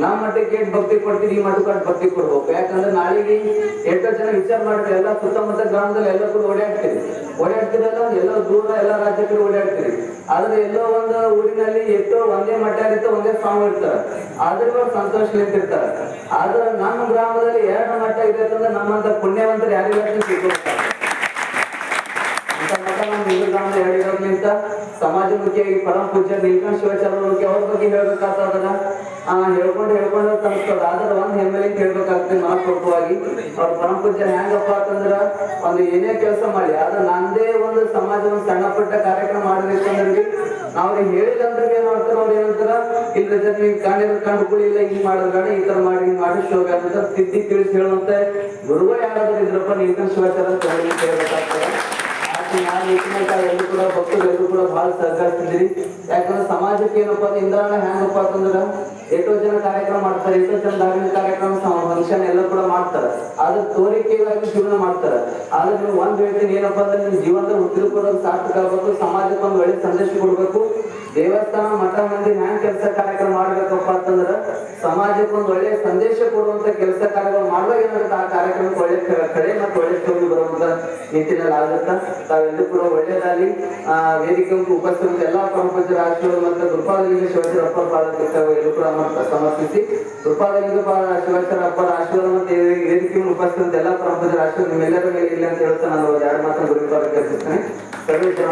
ನಮ್ಮ ಮಟ್ಟಕ್ಕೆ ಎಷ್ಟು ಭಕ್ತಿ ಕೊಡ್ತೀರಿ ಈ ಮಟ್ಟಕ್ಕೆ ಅಷ್ಟು ಭಕ್ತಿ ಕೊಡ್ಬೇಕು. ಯಾಕಂದ್ರೆ ನಾಳೆಗೆ ಎಷ್ಟೋ ಜನ ವಿಚಾರ ಮಾಡಿದ್ರೆ ಎಲ್ಲ ಸುತ್ತಮುತ್ತ ಗ್ರಾಮದಲ್ಲಿ ಎಲ್ಲ ಕೂಡ ಓಡಾಡ್ತಿರಲ್ಲ, ಎಲ್ಲೋ ದೂರ ಎಲ್ಲ ರಾಜ್ಯಕ್ಕೆ ಓಡಾಡ್ತೀರಿ. ಆದ್ರೆ ಎಲ್ಲೋ ಒಂದು ಊರಿನಲ್ಲಿ ಎಷ್ಟೋ ಒಂದೇ ಮಠ ಇರುತ್ತೆ, ಒಂದೇ ಸ್ವಾಮಿ ಇರ್ತಾರೆ, ಆದ್ರೆ ಅವ್ರು ಸಂತೋಷ ಇರ್ತಾರೆ. ಆದ್ರೆ ನಮ್ಮ ಗ್ರಾಮದಲ್ಲಿ 2 ಮಠ ಇದೆ ಅಂತಂದ್ರೆ ನಮ್ಮಂತ ಪುಣ್ಯವಂತರು ಯಾರಿಗೂ ಹೇಳಿರೋದ್ರಿಂದ ಸಮಾಜಮುಖಿಯಾಗಿ ಪರಮ ಪೂಜ್ಯ ನೀಲಕಂಠ ಶಿವಾಚಾರ್ಯರಿಗೆ ಅವ್ರ ಬಗ್ಗೆ ಹೇಳ್ಬೇಕಾಗ್ತದಲ್ಲ, ಹೇಳ್ಕೊಂಡು ತನಿಸ್ತದ. ಆದ್ರೆ ಒಂದ್ ಹೆಮ್ಮೆಲೆ ಹೇಳ್ಬೇಕಾಗ್ತದೆ ಮನಪೂರ್ವಕವಾಗಿ. ಅವ್ರ ಪರಮ ಪೂಜ್ಯ ಹೆಂಗಪ್ಪ ಅಂತಂದ್ರ ಒಂದು ಏನೇ ಕೆಲಸ ಮಾಡಿ ಆದ್ರೆ ನಂದೇ ಒಂದು ಸಮಾಜ ಒಂದು ಸಣ್ಣ ಪುಟ್ಟ ಕಾರ್ಯಕ್ರಮ ಮಾಡ್ಬೇಕಂದ್ರೆ ಅವ್ರಿಗೆ ಹೇಳಿದಂದ್ರೆ ಏನ್ ಮಾಡ್ತಾರ, ಅವ್ರು ಏನಂತಾರ, ಇದ್ರ ಜೊತೆ ನೀವು ಕಂಡುಕೊಳ್ಳಿ, ಇಲ್ಲ ಹಿಂಗ್ ಮಾಡೋದ್ರ ಈ ತರ ಮಾಡಿ ಶೋಭ ಅಂತ ತಿದ್ದಿ ತಿಳಿಸಿ ಹೇಳುವಂತ ಗುರುಗಳು ಯಾರಾದ್ರೂ ಇದ್ರಪ್ಪ ನೀಲಕಂಠ ಶಿವಾಚಾರ್ಯ ಅಂತ ಹೇಳ್ಬೇಕಾಗ್ತದೆ. ಎಲ್ಲರೂ ಕೂಡ ಭಕ್ತರು ಎಲ್ಲರೂ ಕೂಡ ಬಹಳ ಸಹಕರಿಸ್ತಿದ್ರಿ. ಯಾಕಂದ್ರೆ ಸಮಾಜಕ್ಕೆ ಏನಪ್ಪಾ ಇಂದ್ರಾಣ ಹೆಂಗಪ್ಪ ಅಂತಂದ್ರ ಎಷ್ಟೋ ಜನ ಕಾರ್ಯಕ್ರಮ ಮಾಡ್ತಾರೆ, ಎಷ್ಟೋ ಜನ ಧಾರ್ಮಿಕ ಕಾರ್ಯಕ್ರಮ ಫಂಕ್ಷನ್ ಎಲ್ಲ ಕೂಡ ಮಾಡ್ತಾರೆ, ಆದ್ರೆ ತೋರಿಕೆಗಾಗಿ ಜೀವನ ಮಾಡ್ತಾರೆ. ಆದ್ರೆ ನೀವು ಒಂದ್ ಹೇಳ್ತೀನಿ ಏನಪ್ಪಾ ಅಂದ್ರೆ ನಿಮ್ ಜೀವನದಲ್ಲಿ ಉತ್ತಿರುಕೊಳ್ಳೋದು ಸಾರ್ಥಕ ಆಗ್ಬೇಕು, ಸಮಾಜಕ್ಕೆ ಒಂದು ಒಳ್ಳೆ ಸಂದೇಶ ಕೊಡ್ಬೇಕು. ದೇವಸ್ಥಾನ ಮಠ ಮಂದಿರ ಹ್ಯಾಂಗ್ ಕೆಲಸ ಕಾರ್ಯಕ್ರಮ ಮಾಡ್ಬೇಕಪ್ಪ ಅಂತಂದ್ರ ಸಮಾಜಕ್ಕೆ ಒಂದು ಒಳ್ಳೆ ಸಂದೇಶ ಕೊಡುವಂತ ಕೆಲಸ ಕಾರ್ಯಗಳು ಮಾಡುವಾಗ ಏನಾಗುತ್ತೆ ಆ ಕಾರ್ಯಕ್ರಮಕ್ಕೆ ಒಳ್ಳೆ ಕಡೆ ಮತ್ತು ಒಳ್ಳೆ ಶೋಭೆ ಬರುವಂತ ನಿಟ್ಟಿನಲ್ಲಿ ಆಗುತ್ತ. ತಾವೆಲ್ಲರೂ ಕೂಡ ಒಳ್ಳೆಯದಾಗಿ ವೇದಿಕೆ ಉಪಸ್ಥಿತ ಎಲ್ಲಾ ಪರಮಪೂಜ್ಯರ ಆಶೀರ್ವಾದ ಮತ್ತು ಗುರುಪಾದಲಿಂಗ ಶಿವಾಚಾರ್ಯ ಅಪ್ಪರ ಪಾದಕರ್ತವ್ಯ ಎಲ್ಲರೂ ಕೂಡ ಸಮರ್ಪಿಸಿ ಗುರುಪಾದಲಿಂಗ ಶಿವಾಚಾರ್ಯ ಅಪ್ಪರ ಆಶೀರ್ವಾದ ಮತ್ತು ವೇದಿಕೆ ಉಪಸ್ಥಿತ ಎಲ್ಲಾ ಪರಮಪೂಜ್ಯರ ಆಶೀರ್ವಾದ ನಿಮ್ಮೆಲ್ಲರ ಮೇಲೆ ಇಲ್ಲ ಅಂತ ಹೇಳ್ತಾ ನಾನು 2 ಮಾತನ್ನು ಗುರುಪಾದಕ್ಕೆ ಅರ್ಪಿಸ್ತೇನೆ. ಸರ್ವೇ ಜನ